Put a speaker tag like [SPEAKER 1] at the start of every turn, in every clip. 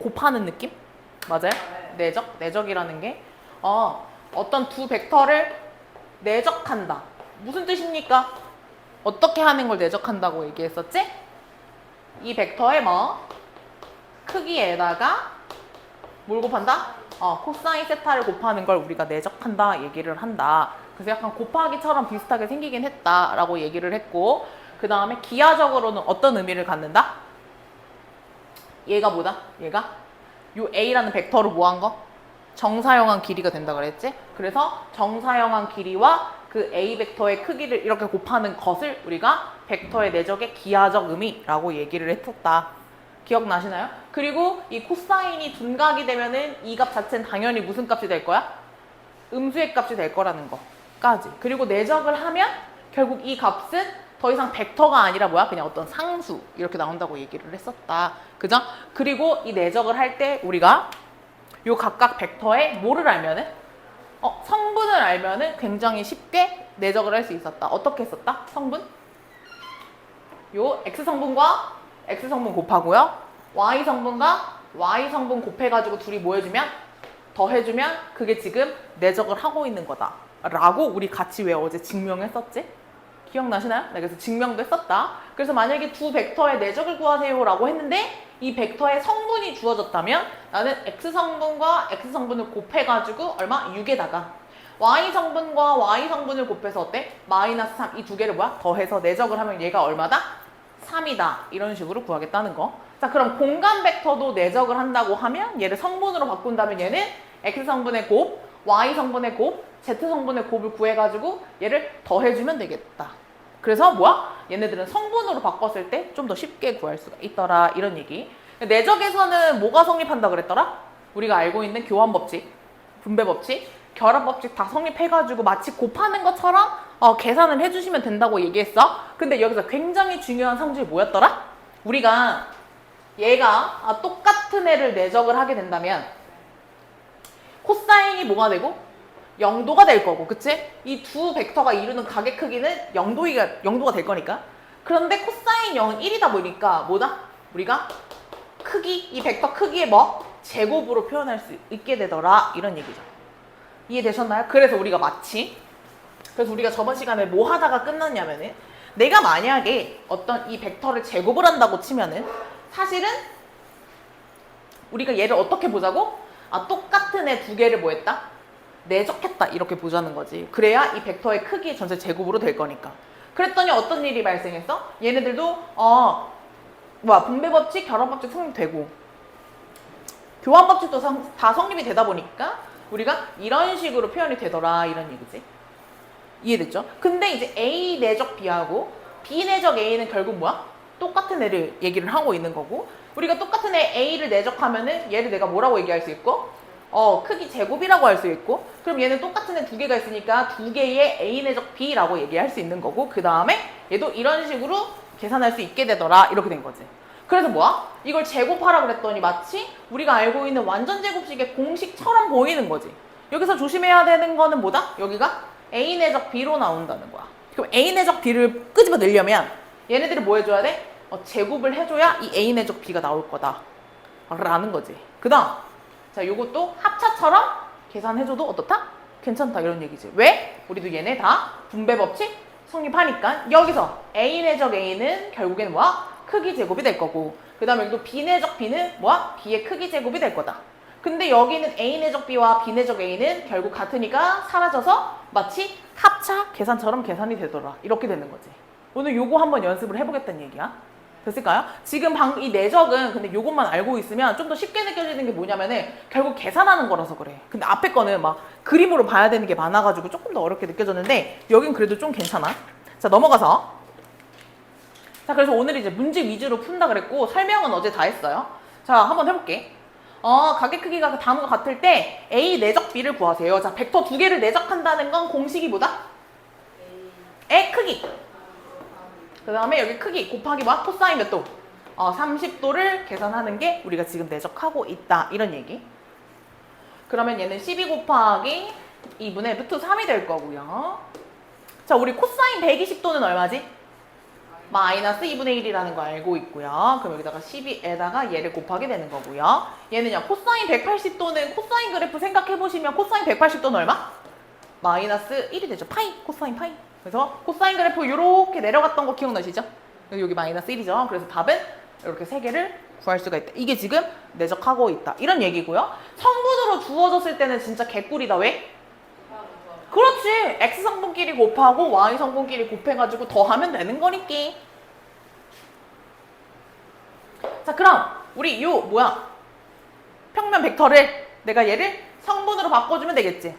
[SPEAKER 1] 곱하는 느낌? 맞아요? 내적? 내적이라는 게 어떤 두 벡터를 내적한다. 무슨 뜻입니까? 어떻게 하는 걸 내적한다고 얘기했었지? 이 벡터의 뭐? 크기에다가 뭘 곱한다? 코사인 세타를 곱하는 걸 우리가 내적한다 얘기를 한다. 그래서 약간 곱하기처럼 비슷하게 생기긴 했다라고 얘기를 했고, 그 다음에 기하적으로는 어떤 의미를 갖는다? 얘가 뭐다? 얘가 요 A라는 벡터로 뭐 한 거? 정사형한 길이가 된다 그랬지? 그래서 정사형한 길이와 그 A 벡터의 크기를 이렇게 곱하는 것을 우리가 벡터의 내적의 기하적 의미라고 얘기를 했었다. 기억나시나요? 그리고 이 코사인이 둔각이 되면은 이 값 자체는 당연히 무슨 값이 될 거야? 음수의 값이 될 거라는 거까지. 그리고 내적을 하면 결국 이 값은 더 이상 벡터가 아니라 뭐야? 그냥 어떤 상수 이렇게 나온다고 얘기를 했었다. 그죠? 그리고 이 내적을 할 때 우리가 요 각각 벡터의 뭐를 알면은 성분을 알면은 굉장히 쉽게 내적을 할 수 있었다. 어떻게 했었다? 성분? 요 X성분과 X성분 곱하고요. Y성분과 Y성분 곱해가지고 둘이 뭐 해주면? 더해주면 그게 지금 내적을 하고 있는 거다. 라고 우리 같이 왜 어제 증명했었지? 기억나시나요? 네, 그래서 증명도 했었다. 그래서 만약에 두 벡터의 내적을 구하세요 라고 했는데 이 벡터의 성분이 주어졌다면 나는 X성분과 X성분을 곱해가지고 얼마? 6에다가 Y성분과 Y성분을 곱해서 어때? 마이너스 3 이 두 개를 뭐야? 더해서 내적을 하면 얘가 얼마다? 3이다. 이런 식으로 구하겠다는 거. 자, 그럼 공간 벡터도 내적을 한다고 하면 얘를 성분으로 바꾼다면 얘는 X성분의 곱, Y성분의 곱, Z성분의 곱을 구해가지고 얘를 더해주면 되겠다. 그래서 뭐야? 얘네들은 성분으로 바꿨을 때 좀 더 쉽게 구할 수가 있더라. 이런 얘기. 내적에서는 뭐가 성립한다 그랬더라? 우리가 알고 있는 교환법칙, 분배법칙, 결합법칙 다 성립해가지고 마치 곱하는 것처럼 계산을 해주시면 된다고 얘기했어. 근데 여기서 굉장히 중요한 성질이 뭐였더라? 우리가 얘가 똑같은 애를 내적을 하게 된다면 코사인이 뭐가 되고? 0도가 될 거고, 그치? 이 두 벡터가 이루는 가계 크기는 0도가 될 거니까. 그런데 코사인 0은 1이다 보니까 뭐다? 우리가 크기, 이 벡터 크기의 뭐? 제곱으로 표현할 수 있게 되더라. 이런 얘기죠. 이해되셨나요? 그래서 우리가 저번 시간에 뭐 하다가 끝났냐면은 내가 만약에 어떤 이 벡터를 제곱을 한다고 치면은 사실은 우리가 얘를 어떻게 보자고? 똑같은 애 두 개를 뭐 했다? 내적했다 이렇게 보자는 거지. 그래야 이 벡터의 크기 전체 제곱으로 될 거니까. 그랬더니 어떤 일이 발생했어? 얘네들도 분배법칙, 결합법칙 성립되고 교환법칙도 다 성립이 되다 보니까 우리가 이런 식으로 표현이 되더라 이런 얘기지. 이해됐죠? 근데 이제 A 내적 B하고 B 내적 A는 결국 뭐야? 똑같은 애를 얘기를 하고 있는 거고, 우리가 똑같은 애 A를 내적하면은 얘를 내가 뭐라고 얘기할 수 있고 크기 제곱이라고 할 수 있고, 그럼 얘는 똑같은 애 두 개가 있으니까 두 개의 A 내적 B라고 얘기할 수 있는 거고, 그 다음에 얘도 이런 식으로 계산할 수 있게 되더라 이렇게 된 거지. 그래서 뭐야? 이걸 제곱하라 그랬더니 마치 우리가 알고 있는 완전 제곱식의 공식처럼 보이는 거지. 여기서 조심해야 되는 거는 뭐다? 여기가 A 내적 B로 나온다는 거야. 그럼 A 내적 B를 끄집어내려면 얘네들이 뭐 해줘야 돼? 제곱을 해줘야 이 A 내적 B가 나올 거다 라는 거지. 그 다음 자, 요것도 합차처럼 계산해줘도 어떻다? 괜찮다 이런 얘기지. 왜? 우리도 얘네 다 분배법칙 성립하니까 여기서 A 내적 A는 결국에는 뭐야? 크기 제곱이 될 거고, 그 다음에 여기도 B 내적 B는 뭐야? B의 크기 제곱이 될 거다. 근데 여기는 A 내적 B와 B 내적 A는 결국 같으니까 사라져서 마치 합차 계산처럼 계산이 되더라 이렇게 되는 거지. 오늘 요거 한번 연습을 해보겠다는 얘기야. 됐을까요? 지금 이 내적은 근데 요것만 알고 있으면 좀 더 쉽게 느껴지는 게 뭐냐면은 결국 계산하는 거라서 그래. 근데 앞에 거는 막 그림으로 봐야 되는 게 많아가지고 조금 더 어렵게 느껴졌는데 여긴 그래도 좀 괜찮아. 자, 넘어가서. 자, 그래서 오늘 이제 문제 위주로 푼다 그랬고 설명은 어제 다 했어요. 자, 한번 해볼게. 가계 크기가 다음과 같을 때 A 내적 B를 구하세요. 자, 벡터 두 개를 내적한다는 건 공식이 뭐다? 의 크기. 그 다음에 여기 크기 곱하기 뭐야? 코사인 몇 도? 30도를 계산하는 게 우리가 지금 내적하고 있다 이런 얘기. 그러면 얘는 12 곱하기 2분의 루트 3이 될 거고요. 자, 우리 코사인 120도는 얼마지? 마이너스 2분의 1이라는 거 알고 있고요. 그럼 여기다가 12에다가 얘를 곱하게 되는 거고요. 얘는요, 코사인 180도는 코사인 그래프 생각해보시면 코사인 180도는 얼마? 마이너스 1이 되죠. 파이, 코사인 파이. 그래서 코사인 그래프 이렇게 내려갔던 거 기억나시죠? 여기 마이너스 1이죠. 그래서 답은 이렇게 세 개를 구할 수가 있다. 이게 지금 내적하고 있다. 이런 얘기고요. 성분으로 주어졌을 때는 진짜 개꿀이다. 왜? 그렇지. X 성분끼리 곱하고 Y 성분끼리 곱해가지고 더하면 되는 거니까. 자, 그럼 우리 요 뭐야? 평면 벡터를 내가 얘를 성분으로 바꿔주면 되겠지.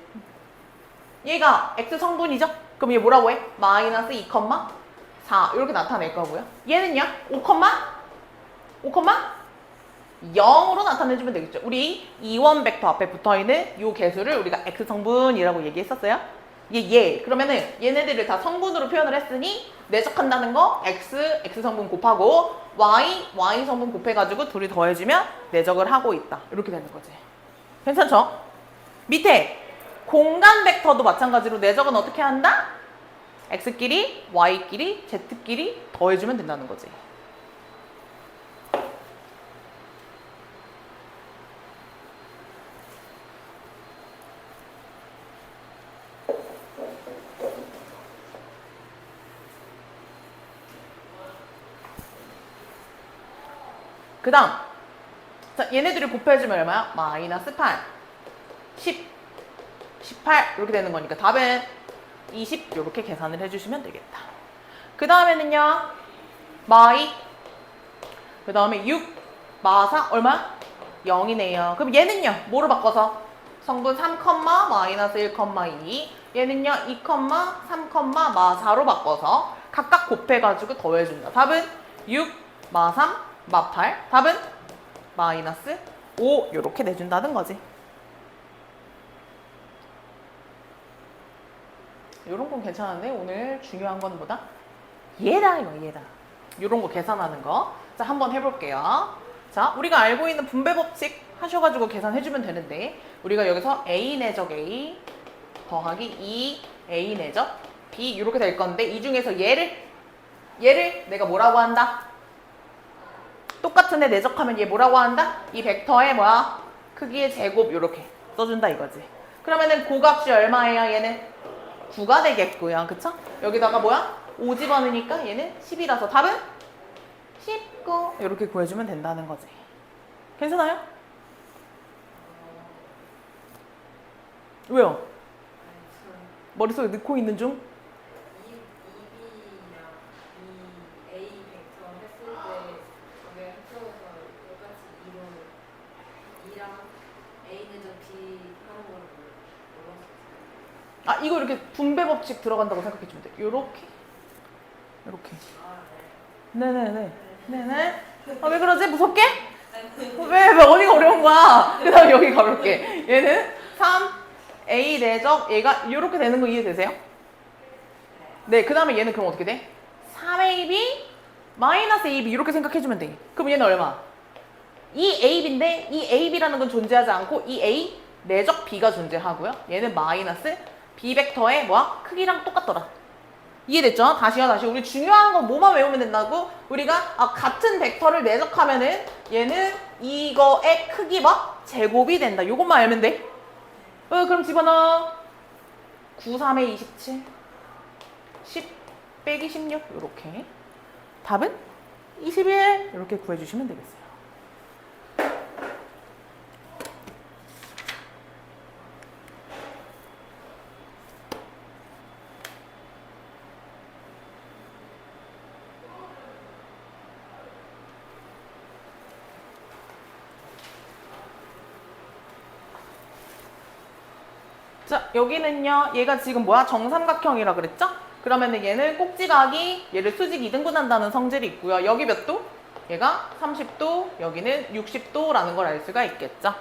[SPEAKER 1] 얘가 X 성분이죠? 그럼 얘 뭐라고 해? 마이너스 2,4 이렇게 나타낼 거고요. 얘는요? 5,0으로 나타내주면 되겠죠. 우리 이원 벡터 앞에 붙어있는 요 개수를 우리가 X 성분이라고 얘기했었어요. 그러면은 얘네들을 다 성분으로 표현을 했으니 내적한다는 거 X 성분 곱하고 Y 성분 곱해가지고 둘이 더해주면 내적을 하고 있다. 이렇게 되는 거지. 괜찮죠? 밑에 공간 벡터도 마찬가지로 내적은 어떻게 한다? X끼리, Y끼리, Z끼리 더해주면 된다는 거지. 그 다음, 자, 얘네들을 곱해주면 얼마야? 마이너스 8, 10, 18 이렇게 되는 거니까 답은 20 이렇게 계산을 해주시면 되겠다. 그 다음에는요, 마이, 그 다음에 6, 마4 얼마? 0이네요. 그럼 얘는요, 뭐로 바꿔서? 성분 3, 마이너스 1,2 얘는요, 2, 3, 마4로 바꿔서 각각 곱해가지고 더해준다. 답은 6, 마3, 마8 답은 마이너스 5 이렇게 내준다는 거지. 요런 건 괜찮은데 오늘 중요한 건 뭐다? 얘다 이거 얘다. 요런 거 계산하는 거. 자, 한번 해볼게요. 자, 우리가 알고 있는 분배 법칙 하셔가지고 계산해주면 되는데 우리가 여기서 A 내적 A 더하기 2 A 내적 B 이렇게 될 건데 이 중에서 얘를 내가 뭐라고 한다? 똑같은 애 내적하면 얘 뭐라고 한다? 이 벡터의 뭐야? 크기의 제곱 이렇게 써준다 이거지. 그러면은 고값이 얼마예요? 얘는 9가 되겠고요. 그쵸? 여기다가 뭐야? 5 집어넣으니까 얘는 10이라서 답은 19 이렇게 구해주면 된다는 거지. 괜찮아요? 왜요? 머릿속에 넣고 있는 중? 아, 이거 이렇게 분배 법칙 들어간다고 생각해주면 돼. 요렇게. 네네네. 아, 왜 그러지? 무섭게? 왜 어디가 어려운 거야? 그 다음에 여기 가볼게. 얘는 3A 내적 얘가 요렇게 되는 거 이해되세요? 네, 그 다음에 얘는 그럼 어떻게 돼? 3AB 마이너스 AB 이렇게 생각해주면 돼. 그럼 얘는 얼마? 2AB인데 이 AB라는 건 존재하지 않고 이 A 내적 B가 존재하고요. 얘는 마이너스 B 벡터의 뭐야? 크기랑 똑같더라. 이해됐죠? 다시요. 우리 중요한 건 뭐만 외우면 된다고? 우리가 같은 벡터를 내적하면은 얘는 이거의 크기 뭐? 제곱이 된다. 요것만 알면 돼. 그럼 집어넣어. 9, 3에 27 10 빼기 16 요렇게 답은 21 이렇게 구해주시면 되겠어요. 자, 여기는요, 얘가 지금 뭐야? 정삼각형이라 그랬죠? 그러면은 얘는 꼭지각이 얘를 수직 2등분 한다는 성질이 있고요. 여기 몇 도? 얘가 30도, 여기는 60도라는 걸 알 수가 있겠죠?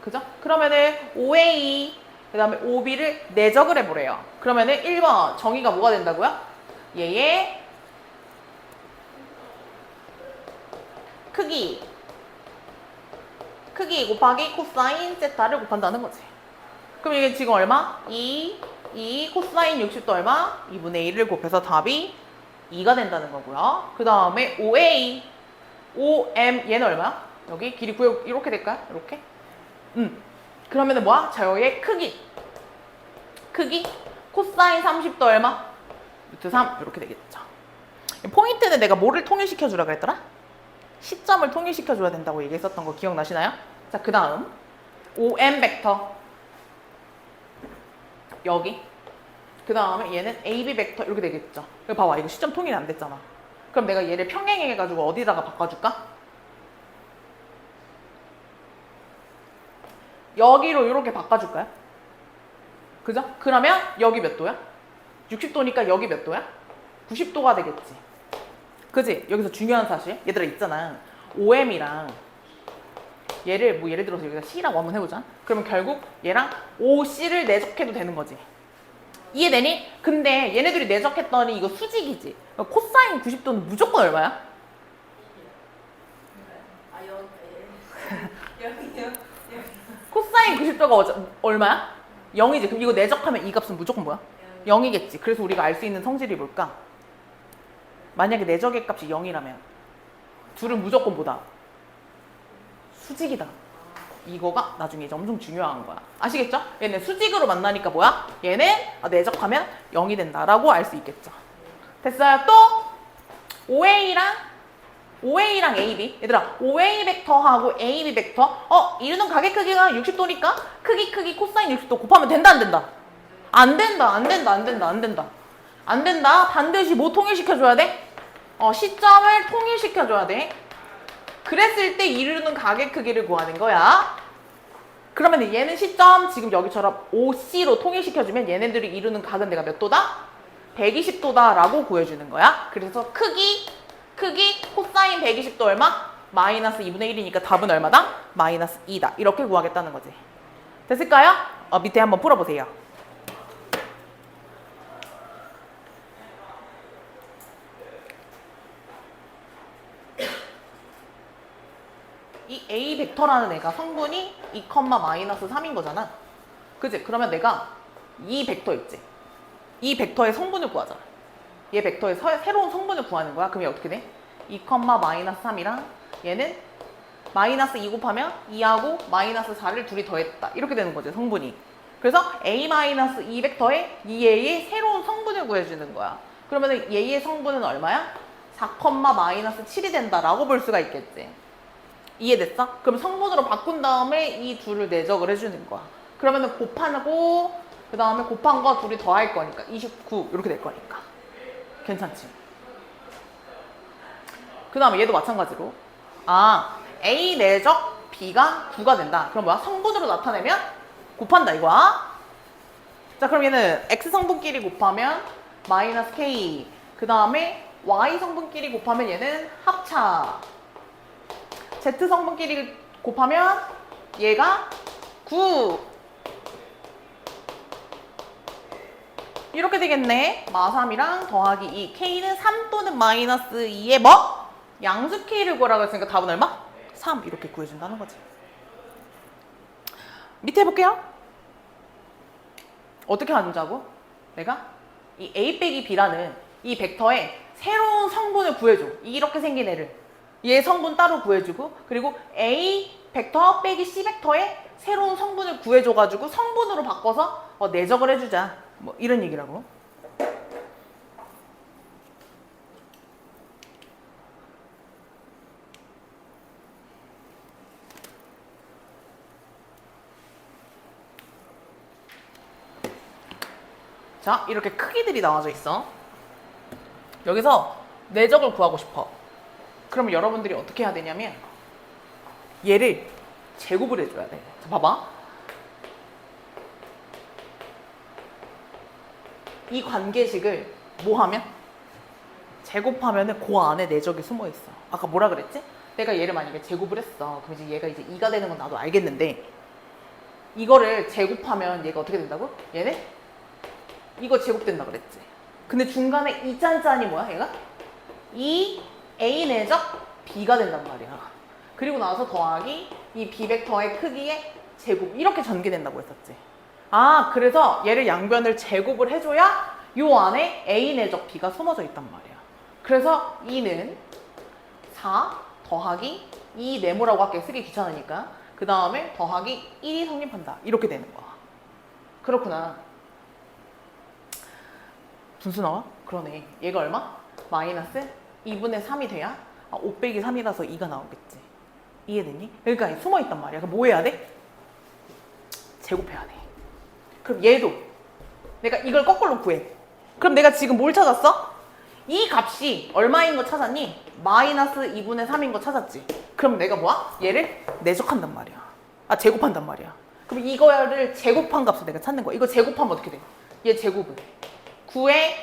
[SPEAKER 1] 그죠? 그러면은 OA, 그 다음에 OB를 내적을 해보래요. 그러면은 1번 정의가 뭐가 된다고요? 얘의 크기 곱하기 코사인 세타를 곱한다는 거지. 그럼 이게 지금 얼마? 2 코사인 60도 얼마? 2분의 1을 곱해서 답이 2가 된다는 거고요. 그 다음에 OA, OM 얘는 얼마야? 여기 길이 9 이렇게 될까요? 이렇게? 그러면은 뭐야? 자요의 크기 코사인 30도 얼마? 루트 3 이렇게 되겠죠. 포인트는 내가 뭐를 통일시켜 주라 그랬더라? 시점을 통일시켜 줘야 된다고 얘기했었던 거 기억나시나요? 자, 그 다음 OM 벡터 여기 그 다음에 얘는 AB 벡터 이렇게 되겠죠. 이거 봐봐, 이거 시점 통일이 안 됐잖아. 그럼 내가 얘를 평행해가지고 어디다가 바꿔줄까? 여기로 이렇게 바꿔줄까요? 그죠? 그러면 여기 몇 도야? 60도니까 여기 몇 도야? 90도가 되겠지. 그지? 여기서 중요한 사실 얘들아 있잖아. OM이랑 얘를 뭐 예를 들어서 여기다 C라고 한번 해보자. 그러면 결국 얘랑 OC를 내적해도 되는 거지. 이해되니? 근데 얘네들이 내적했더니 이거 수직이지. 코사인 90도는 무조건 얼마야? 코사인 90도가 얼마야? 0이지. 그럼 이거 내적하면 이 값은 무조건 뭐야? 0이겠지. 그래서 우리가 알 수 있는 성질이 뭘까? 만약에 내적의 값이 0이라면 둘은 무조건 뭐다? 수직이다. 이거가 나중에 이제 엄청 중요한 거야. 아시겠죠? 얘네 수직으로 만나니까 뭐야? 얘는 내적하면 0이 된다라고 알 수 있겠죠. 됐어요? 또 OA랑 AB. 얘들아, OA 벡터하고 AB 벡터 이루는 가게 크기가 60도니까 크기 코사인 60도 곱하면 된다 안 된다? 안 된다. 반드시 뭐 통일시켜줘야 돼? 시점을 통일시켜줘야 돼. 그랬을 때 이루는 가게 크기를 구하는 거야. 그러면 얘는 시점 지금 여기처럼 OC로 통일시켜주면 얘네들이 이루는 각은 내가 몇 도다? 120도다 라고 구해주는 거야. 그래서 크기 코사인 120도 얼마? 마이너스 2분의 1이니까 답은 얼마다? 마이너스 2다. 이렇게 구하겠다는 거지. 됐을까요? 밑에 한번 풀어보세요. 이 A 벡터라는 애가 성분이 2, 마이너스 3인 거잖아. 그치? 그러면 내가 이 벡터 있지? 이 벡터의 성분을 구하자. 얘 벡터의 새로운 성분을 구하는 거야. 그럼 얘 어떻게 돼? 2, 마이너스 3이랑 얘는 마이너스 2 곱하면 2하고 마이너스 4를 둘이 더했다. 이렇게 되는 거지, 성분이. 그래서 A 마이너스 2 벡터의 이 A의 새로운 성분을 구해주는 거야. 그러면 A의 성분은 얼마야? 4, 마이너스 7이 된다라고 볼 수가 있겠지. 이해됐어? 그럼 성분으로 바꾼 다음에 이 둘을 내적을 해주는 거야. 그러면은 곱하고 그 다음에 곱한 거 둘이 더할 거니까 29 이렇게 될 거니까 괜찮지? 그 다음에 얘도 마찬가지로 A 내적 B가 9가 된다. 그럼 뭐야? 성분으로 나타내면 곱한다 이거야. 자, 그럼 얘는 X 성분끼리 곱하면 마이너스 K, 그 다음에 Y 성분끼리 곱하면 얘는 합차, Z 성분끼리 곱하면 얘가 9 이렇게 되겠네. 마3이랑 더하기 2 K는 3 또는 마이너스 2의 뭐? 양수 K를 구하라고 했으니까 답은 얼마? 3 이렇게 구해준다는 거지. 밑에 해볼게요. 어떻게 하자고? 내가 이 A 빼기 B라는 이 벡터의 새로운 성분을 구해줘. 이렇게 생긴 애를 얘 성분 따로 구해주고, 그리고 A 벡터 빼기 C 벡터의 새로운 성분을 구해줘가지고 성분으로 바꿔서 내적을 해주자. 뭐 이런 얘기라고. 자, 이렇게 크기들이 나와져 있어. 여기서 내적을 구하고 싶어. 그러면 여러분들이 어떻게 해야 되냐면 얘를 제곱을 해줘야 돼. 자, 봐봐. 이 관계식을 뭐 하면? 제곱하면은 그 안에 내적이 숨어 있어. 아까 뭐라 그랬지? 내가 얘를 만약에 제곱을 했어. 그럼 이제 얘가 이제 2가 되는 건 나도 알겠는데, 이거를 제곱하면 얘가 어떻게 된다고? 얘는 이거 제곱된다 그랬지. 근데 중간에 이 짠짠이 뭐야 얘가? 이 A 내적 B가 된단 말이야. 그리고 나서 더하기 이 B 벡터의 크기의 제곱, 이렇게 전개된다고 했었지. 그래서 얘를 양변을 제곱을 해줘야 요 안에 A 내적 B가 숨어져 있단 말이야. 그래서 2는 4 더하기 2 네모라고 할게. 쓰기 귀찮으니까. 그 다음에 더하기 1이 성립한다. 이렇게 되는 거야. 그렇구나. 분수 나와? 그러네. 얘가 얼마? 마이너스 2분의 3이 돼야 5 빼기 3이라서 2가 나오겠지. 이해되니? 그러니까 숨어있단 말이야. 그럼 뭐 해야 돼? 제곱해야 돼. 그럼 얘도 내가 이걸 거꾸로 구해. 그럼 내가 지금 뭘 찾았어? 이 값이 얼마인 거 찾았니? 마이너스 2분의 3인 거 찾았지. 그럼 내가 뭐야? 얘를 내적한단 말이야. 제곱한단 말이야. 그럼 이거를 제곱한 값을 내가 찾는 거야. 이거 제곱하면 어떻게 돼? 얘 제곱은 9의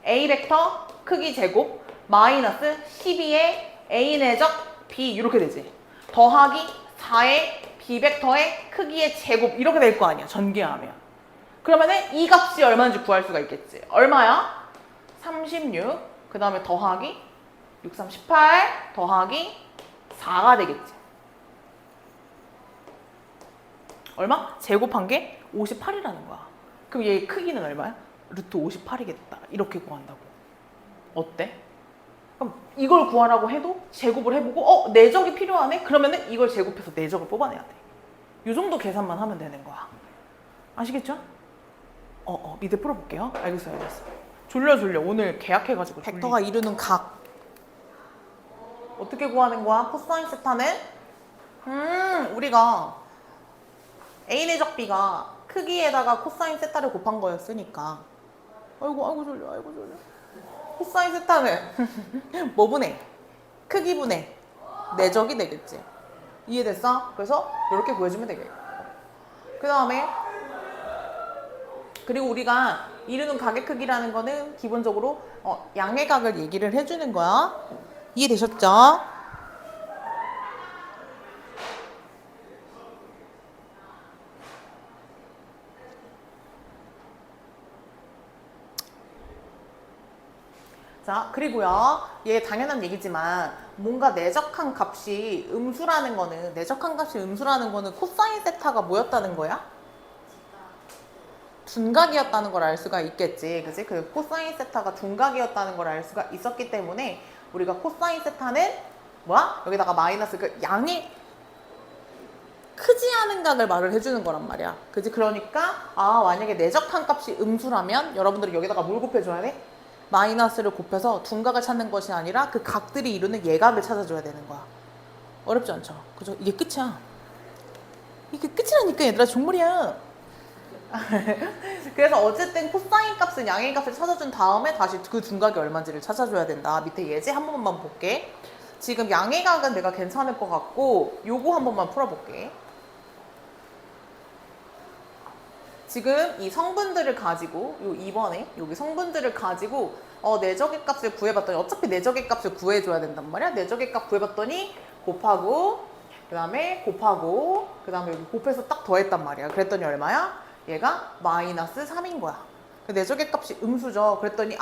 [SPEAKER 1] a 벡터 크기 제곱 마이너스 12의 a 내적 b 이렇게 되지. 더하기 4의 b 벡터의 크기의 제곱 이렇게 될 거 아니야. 전개하면. 그러면은 이 값이 얼마인지 구할 수가 있겠지. 얼마야? 36, 그 다음에 더하기 6, 3, 18, 더하기 4가 되겠지. 얼마? 제곱한 게 58이라는 거야. 그럼 얘 크기는 얼마야? 루트 58이겠다. 이렇게 구한다고. 어때? 그럼 이걸 구하라고 해도 제곱을 해보고 내적이 필요하네? 그러면은 이걸 제곱해서 내적을 뽑아내야 돼. 이 정도 계산만 하면 되는 거야. 아시겠죠? 미드 풀어볼게요. 알겠어요. 졸려. 오늘 계약해가지고. 벡터가 이루는 각. 어떻게 구하는 거야? 코사인 세타는? 우리가 A 내적 B가 크기에다가 코사인 세타를 곱한 거였으니까. 아이고 졸려. 코사인 세타는 뭐 분해? 크기 분해. 내적이 되겠지. 이해됐어? 그래서 이렇게 구해주면 되겠고. 그 다음에 그리고 우리가 이루는 각의 크기라는 거는 기본적으로 양의 각을 얘기를 해주는 거야. 이해되셨죠? 자, 그리고요. 얘 당연한 얘기지만 뭔가 내적한 값이 음수라는 거는 코사인 세타가 뭐였다는 거야? 둔각이었다는 걸 알 수가 있겠지. 그치? 그 코사인 세타가 둔각이었다는 걸 알 수가 있었기 때문에 우리가 코사인 세타는 뭐야? 여기다가 마이너스 그 양이 크지 않은 각을 말을 해주는 거란 말이야. 그치? 그러니까 만약에 내적한 값이 음수라면 여러분들이 여기다가 뭘 곱해줘야 돼? 마이너스를 곱해서 둔각을 찾는 것이 아니라 그 각들이 이루는 예각을 찾아줘야 되는 거야. 어렵지 않죠? 그죠? 이게 끝이야. 이게 끝이라니까 얘들아. 종물이야. 그래서 어쨌든 코사인 값은 양의 값을 찾아준 다음에 다시 그 둔각이 얼마인지를 찾아줘야 된다. 밑에 예제 한 번만 볼게. 지금 양의 각은 내가 괜찮을 것 같고 요거 한 번만 풀어볼게. 지금 이 성분들을 가지고 요 2번에 여기 성분들을 가지고 내적의 값을 구해봤더니 어차피 내적의 값을 구해줘야 된단 말이야. 내적의 값 구해봤더니 곱하고 그 다음에 여기 곱해서 딱 더했단 말이야. 그랬더니 얼마야? 얘가 마이너스 3인 거야. 내적의 값이 음수죠. 그랬더니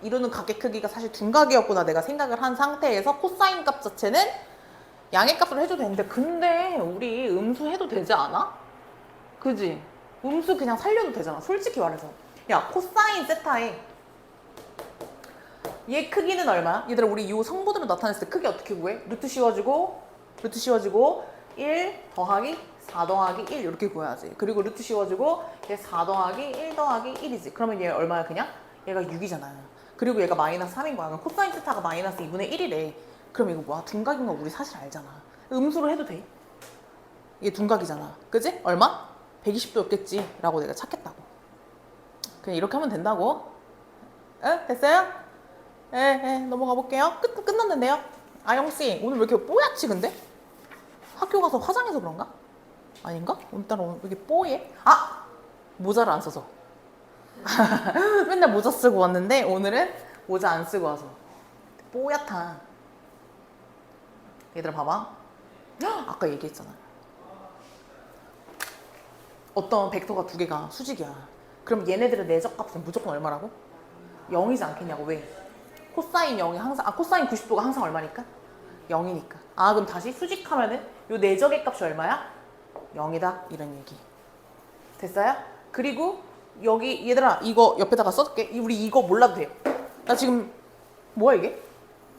[SPEAKER 1] 이루는 각의 크기가 사실 둔각이었구나 내가 생각을 한 상태에서 코사인 값 자체는 양의 값으로 해도 되는데 근데 우리 음수 해도 되지 않아? 그지? 음수 그냥 살려도 되잖아. 솔직히 말해서. 야, 코사인 세타에 얘 크기는 얼마야? 얘들아 우리 이 성분으로 나타냈을 때 크기 어떻게 구해? 루트 씌워주고 1 더하기 4 더하기 1 이렇게 구해야지. 그리고 루트 씌워주고 얘 4 더하기 1 더하기 1이지. 그러면 얘 얼마야 그냥? 얘가 6이잖아. 그리고 얘가 마이너스 3인 거야. 그럼 코사인 세타가 마이너스 2분의 1이래. 그럼 이거 뭐야? 둔각인 거 우리 사실 알잖아. 음수로 해도 돼. 얘 둔각이잖아. 그지? 얼마? 120도였겠지 라고 내가 찾겠다고. 그냥 이렇게 하면 된다고. 됐어요? 넘어가 볼게요. 끝났는데요. 아영씨 오늘 왜 이렇게 뽀얗지 근데? 학교 가서 화장해서 그런가? 아닌가? 오늘따라 왜 이렇게 뽀얘? 모자를 안 써서. 맨날 모자 쓰고 왔는데 오늘은 모자 안 쓰고 와서 뽀얗다. 얘들아 봐봐. 아까 얘기했잖아. 어떤 벡터가 두 개가 수직이야. 그럼 얘네들의 내적 값은 무조건 얼마라고? 0이지 않겠냐고. 왜? 코사인 0이 항상 코사인 90도가 항상 얼마니까? 0이니까. 그럼 다시 수직하면은 요 내적의 값이 얼마야? 0이다 이런 얘기. 됐어요? 그리고 여기 얘들아 이거 옆에다가 써줄게. 우리 이거 몰라도 돼요. 나 지금 뭐야 이게?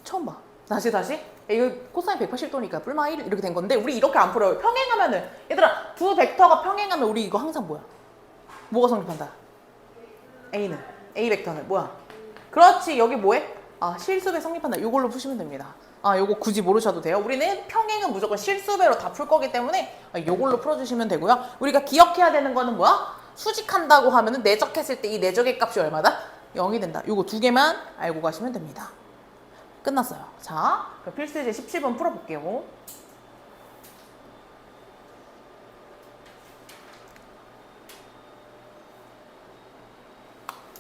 [SPEAKER 1] 처음 봐. 다시. 이거 코사인 180도니까 뿔마 1 이렇게 된 건데 우리 이렇게 안 풀어요. 평행하면은 얘들아 두 벡터가 평행하면 우리 이거 항상 뭐야? 뭐가 성립한다? A는 A 벡터는 뭐야? 그렇지 여기 뭐해? 아 실수배 성립한다. 이걸로 푸시면 됩니다. 아 요거 굳이 모르셔도 돼요. 우리는 평행은 무조건 실수배로 다 풀 거기 때문에 요걸로 풀어주시면 되고요. 우리가 기억해야 되는 거는 뭐야? 수직한다고 하면은 내적했을 때 이 내적의 값이 얼마다? 0이 된다. 요거 두 개만 알고 가시면 됩니다. 끝났어요. 자, 그럼 필수제 17번 풀어볼게요.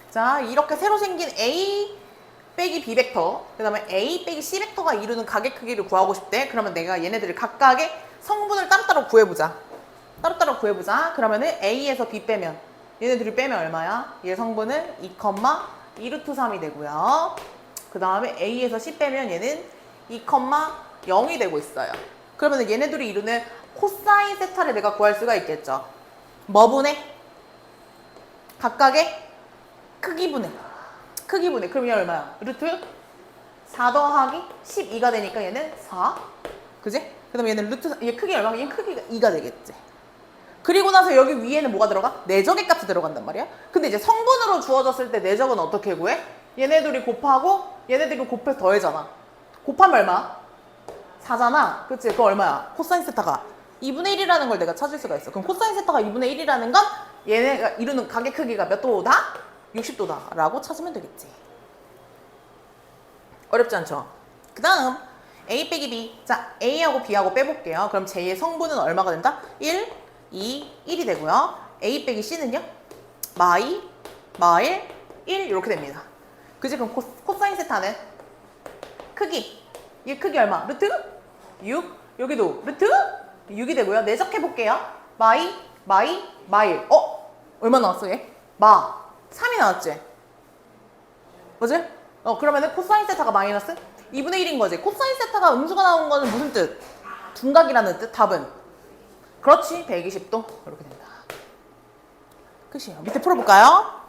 [SPEAKER 1] 자, 이렇게 새로 생긴 A 빼기 B 벡터, 그 다음에 A 빼기 C 벡터가 이루는 가계 크기를 구하고 싶대. 그러면 내가 얘네들을 각각의 성분을 따로따로 구해보자. 따로따로 구해보자. 그러면은 A에서 B 빼면, 얘네들이 빼면 얼마야? 얘 성분은 2, 2루트3이 되고요. 그 다음에 A에서 C 빼면 얘는 2, 0이 되고 있어요. 그러면 얘네들이 이루는 코사인 세타를 내가 구할 수가 있겠죠. 뭐 분해? 각각의 크기 분해. 크기 분해. 그럼 얘 얼마야? 루트 4 더하기 12가 되니까 얘는 4. 그지? 그 다음에 얘는 루트, 얘 크기 얼마야? 얘 크기가 2가 되겠지. 그리고 나서 여기 위에는 뭐가 들어가? 내적의 값이 들어간단 말이야. 근데 이제 성분으로 주어졌을 때 내적은 어떻게 구해? 얘네들이 곱하고 얘네들이 곱해서 더해잖아. 곱하면 얼마? 4잖아. 그치? 그거 얼마야? 코사인 세타가 2분의 1이라는 걸 내가 찾을 수가 있어. 그럼 코사인 세타가 2분의 1이라는 건 얘네가 이루는 가계 크기가 몇 도다? 60도다 라고 찾으면 되겠지. 어렵지 않죠? 그 다음 A 빼기 B. 자, A하고 B하고 빼볼게요. 그럼 J의 성분은 얼마가 된다? 1, 2, 1이 되고요. A 빼기 C는요? 마이, 마일, 1 이렇게 됩니다. 그지? 그럼 코사인 세타는 크기. 이 크기 얼마? 루트 6. 여기도 루트 6이 되고요. 내적해볼게요. 마이, 마일. 얼마 나왔어 얘? 3이 나왔지? 뭐지? 그러면은 코사인 세타가 마이너스 2분의 1인 거지. 코사인 세타가 음수가 나온 거는 무슨 뜻? 둔각이라는 뜻. 답은? 그렇지. 120도. 이렇게 된다. 끝이에요. 밑에 풀어볼까요?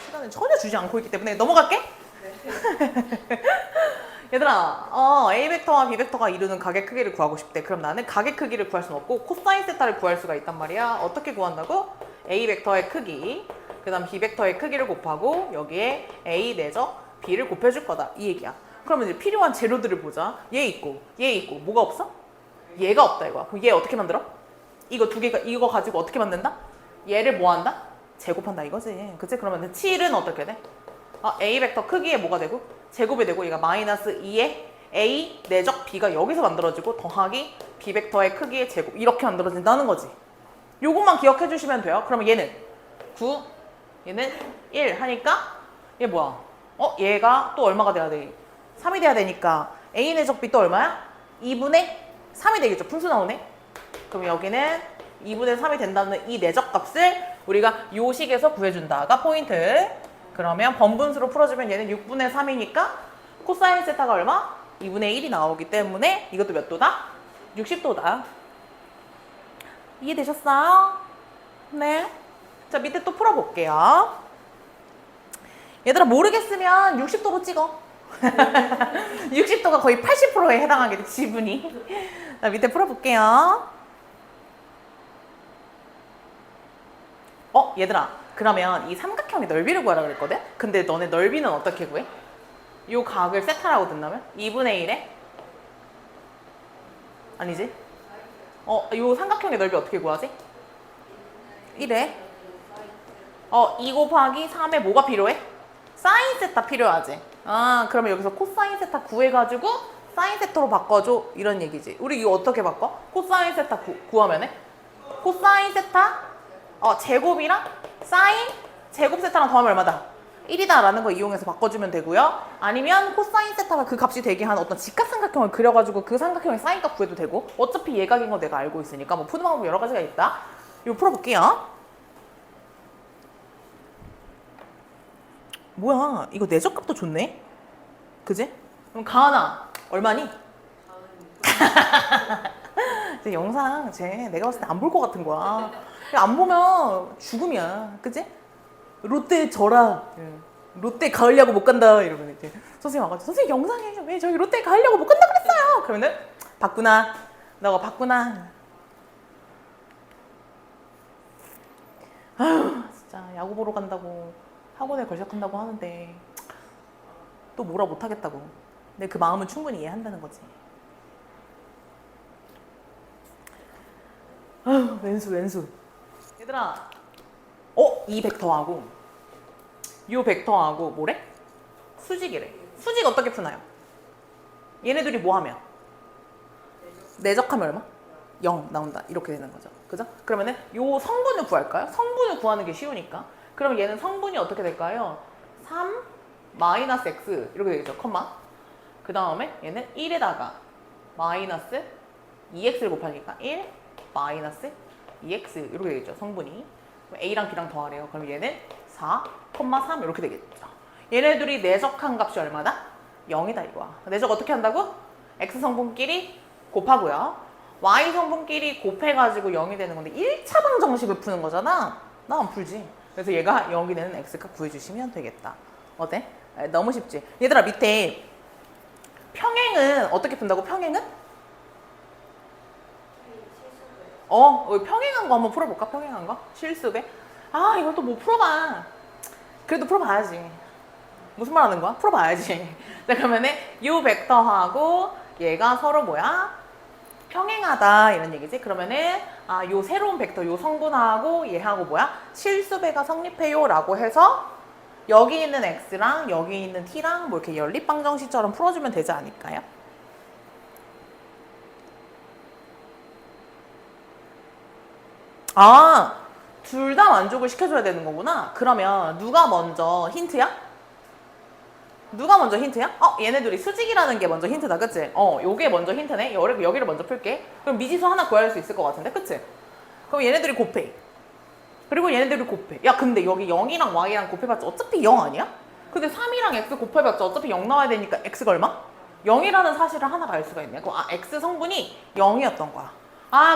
[SPEAKER 1] 시간을 전혀 주지 않고 있기 때문에 넘어갈게. 네. 얘들아, A 벡터와 B 벡터가 이루는 가계 크기를 구하고 싶대. 그럼 나는 가계 크기를 구할 수는 없고 코사인 세타를 구할 수가 있단 말이야. 어떻게 구한다고? A 벡터의 크기, 그 다음 B 벡터의 크기를 곱하고 여기에 A 내적 B를 곱해줄 거다. 이 얘기야. 그러면 이제 필요한 재료들을 보자. 얘 있고, 뭐가 없어? 얘가 없다 이거야. 그럼 얘 어떻게 만들어? 이거 두 개가 이거 가지고 어떻게 만든다? 얘를 뭐 한다? 제곱한다 이거지. 그치? 그러면 7은 어떻게 돼? A 벡터 크기에 뭐가 되고? 제곱이 되고 얘가 마이너스 2에 A 내적 B가 여기서 만들어지고 더하기 B 벡터의 크기의 제곱 이렇게 만들어진다는 거지. 요것만 기억해 주시면 돼요. 그러면 얘는 9, 얘는 1 하니까 얘 뭐야? 얘가 또 얼마가 돼야 돼? 3이 돼야 되니까 A 내적 B 또 얼마야? 2분의 3이 되겠죠. 분수 나오네. 그럼 여기는 2분의 3이 된다는 이 내적 값을 우리가 요 식에서 구해준다가 포인트. 그러면 번분수로 풀어주면 얘는 6분의 3이니까 코사인 세타가 얼마? 2분의 1이 나오기 때문에 이것도 몇 도다? 60도다. 이해되셨어요? 네. 자, 밑에 또 풀어볼게요. 얘들아 모르겠으면 60도로 찍어. 60도가 거의 80%에 해당하게 돼, 지분이. 자, 밑에 풀어볼게요. 얘들아 그러면 이 삼각형의 넓이를 구하라 그랬거든? 근데 너네 넓이는 어떻게 구해? 요 각을 세타라고 든다면? 2분의 1에? 아니지? 요 삼각형의 넓이 어떻게 구하지? 1에? 2 곱하기 3에 뭐가 필요해? 사인 세타 필요하지? 그러면 여기서 코사인 세타 구해가지고 사인 세타로 바꿔줘 이런 얘기지. 우리 이거 어떻게 바꿔? 코사인 세타 구하면 해? 코사인 세타 제곱이랑 사인 제곱 세타랑 더하면 얼마다? 1이다 라는 거 이용해서 바꿔주면 되고요. 아니면 코사인 세타가 그 값이 되게 한 어떤 직각삼각형을 그려가지고 그 삼각형의 사인값 구해도 되고 어차피 예각인 거 내가 알고 있으니까 뭐 푸는 방법 여러 가지가 있다. 이거 풀어볼게요. 뭐야 이거 내적값도 좋네? 그지? 그럼 가은아 얼마니? 이제 영상 내가 봤을 때 안 볼 것 같은 거야. 안 보면 죽음이야. 그지? 롯데 져라. 롯데 가을야구 못 간다. 이러면 이제 선생님 와가지고 선생님 영상에 왜 저희 롯데 가을야구 못 간다 그랬어요. 그러면은 봤구나. 너가 봤구나. 아휴 진짜 야구 보러 간다고 학원에 걸작한다고 하는데 또 뭐라 못하겠다고. 근데 그 마음은 충분히 이해한다는 거지. 아휴 왼수 얘들아 이 벡터하고 요 벡터하고 뭐래? 수직이래. 수직 어떻게 푸나요? 얘네들이 뭐 하면? 내적하면 얼마? 0 나온다. 이렇게 되는 거죠. 그죠? 그러면은 요 성분을 구할까요? 성분을 구하는 게 쉬우니까. 그럼 얘는 성분이 어떻게 될까요? 3 마이너스 x 이렇게 되겠죠. 컴마. 그 다음에 얘는 1에다가 마이너스 2x를 곱하니까 1 마이너스 2x 이렇게 되겠죠. 성분이. a랑 b랑 더하래요. 그럼 얘는 4, 3 이렇게 되겠죠. 얘네들이 내적한 값이 얼마다? 0이다 이거야. 내적 어떻게 한다고? x 성분끼리 곱하고요. y 성분끼리 곱해가지고 0이 되는 건데 1차 방정식을 푸는 거잖아. 나 안 풀지. 그래서 얘가 0이 되는 x값 구해주시면 되겠다. 어때? 너무 쉽지? 얘들아 밑에 평행은 어떻게 푼다고? 평행은? 평행한 거 한번 풀어볼까? 평행한 거? 실습에? 이것도 뭐 풀어봐. 그래도 풀어봐야지. 무슨 말 하는 거야? 풀어봐야지. 자, 그러면은 요 벡터하고 얘가 서로 뭐야? 평행하다 이런 얘기지. 그러면은 요 새로운 벡터 요 성분하고 얘하고 뭐야? 실수배가 성립해요 라고 해서 여기 있는 x랑 여기 있는 t랑 뭐 이렇게 연립방정식처럼 풀어주면 되지 않을까요? 둘 다 만족을 시켜줘야 되는 거구나. 그러면 누가 먼저 힌트야? 누가 먼저 힌트야? 얘네들이 수직이라는 게 먼저 힌트다, 그치? 요게 먼저 힌트네. 여기를 먼저 풀게. 그럼 미지수 하나 구할 수 있을 것 같은데, 그치? 그럼 얘네들이 곱해. 그리고 얘네들이 곱해. 야, 근데 여기 0이랑 y랑 곱해봤자 어차피 0 아니야? 근데 3이랑 x 곱해봤자 어차피 0 나와야 되니까 x가 얼마? 0이라는 사실을 하나가 알 수가 있네. 그럼 x 성분이 0이었던 거야.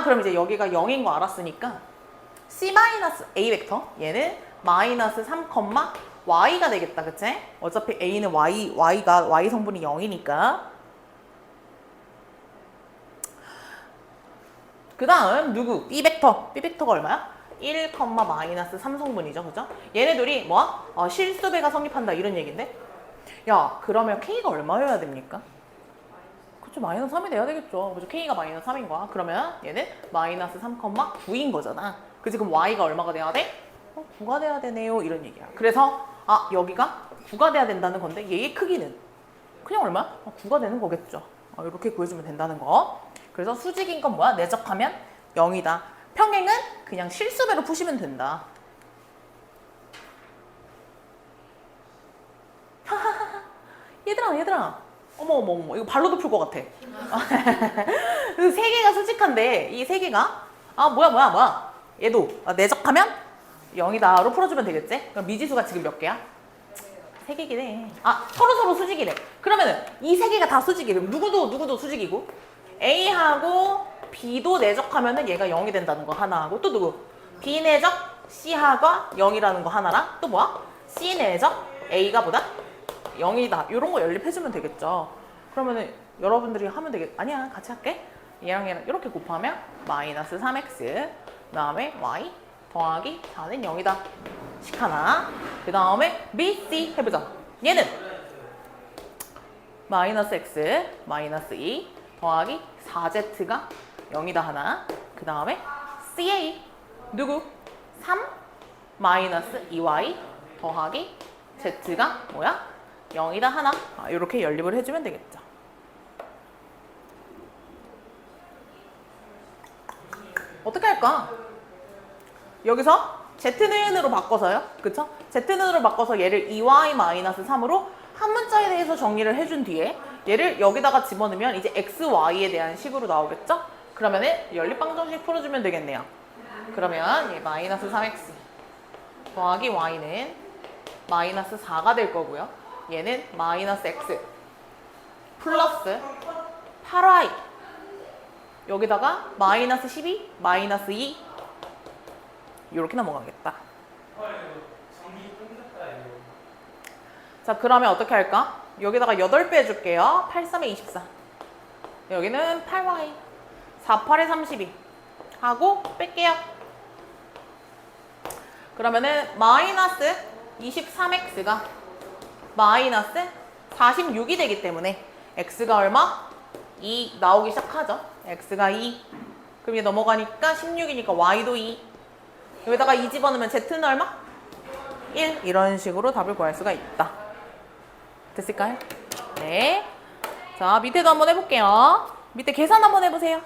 [SPEAKER 1] 그럼 이제 여기가 0인 거 알았으니까 c-a 벡터 얘는 마이너스 3, y가 되겠다. 그치? 어차피 a는 y 성분이 0이니까. 그 다음 누구? b 벡터가 얼마야? 1, 마이너스 3 성분이죠. 그죠? 얘네들이 뭐야? 실수배가 성립한다 이런 얘기인데? 야, 그러면 k가 얼마여야 됩니까? 그쵸, 마이너스 3이 돼야 되겠죠. 그죠? k가 마이너스 3인 거야. 그러면 얘는 마이너스 3, 9인 거잖아. 그치? 그럼 y가 얼마가 돼야 돼? 9가 돼야 되네요. 이런 얘기야. 그래서 여기가 9가 돼야 된다는 건데 얘의 크기는 그냥 얼마야? 9가 되는 거겠죠. 이렇게 구해주면 된다는 거. 그래서 수직인 건 뭐야? 내적하면 0이다. 평행은 그냥 실수배로 푸시면 된다. 얘들아. 어머. 이거 발로도 풀 것 같아. 그 세 개가 수직한데 이 세 개가 뭐야. 얘도 내적하면 0이다로 풀어주면 되겠지? 그럼 미지수가 지금 몇 개야? 3개긴 해. 서로 수직이래. 그러면은 이 세 개가 다 수직이래. 그럼 누구도 수직이고 A하고 B도 내적하면은 얘가 0이 된다는 거 하나하고 또 누구? B 내적 C하고 0이라는 거 하나랑 또 뭐야? C 내적 A가 보다 0이다. 이런 거 연립해주면 되겠죠. 그러면은 여러분들이 하면 아니야, 같이 할게. 얘랑 이렇게 곱하면 마이너스 3x 그 다음에 y 더하기 4는 0이다. 식 하나. 그 다음에 B, C 해보자. 얘는 마이너스 x 마이너스 2 더하기 4z가 0이다 하나. 그 다음에 CA 누구? 3 마이너스 2y 더하기 z가 뭐야? 0이다 하나. 이렇게 연립을 해주면 되겠죠. 어떻게 할까? 여기서 z는으로 바꿔서요. 그쵸? z는으로 바꿔서 얘를 2y-3으로 한 문자에 대해서 정리를 해준 뒤에 얘를 여기다가 집어넣으면 이제 xy에 대한 식으로 나오겠죠? 그러면은 연립방정식 풀어주면 되겠네요. 그러면 얘 마이너스 3x 더하기 y는 마이너스 4가 될 거고요. 얘는 마이너스 x 플러스 8y 여기다가 마이너스 12, 마이너스 2 이렇게 넘어가겠다. 자, 그러면 어떻게 할까? 여기다가 8배 해줄게요. 8, 3에 24. 여기는 8y 4, 8에 32 하고 뺄게요. 그러면은 마이너스 23x가 마이너스 46이 되기 때문에 x가 얼마? 2 나오기 시작하죠. x가 2. 그럼 얘 넘어가니까 16이니까 y도 2. 여기다가 2 집어넣으면 z는 얼마? 1. 이런 식으로 답을 구할 수가 있다. 됐을까요? 네. 자, 밑에도 한번 해볼게요. 밑에 계산 한번 해보세요.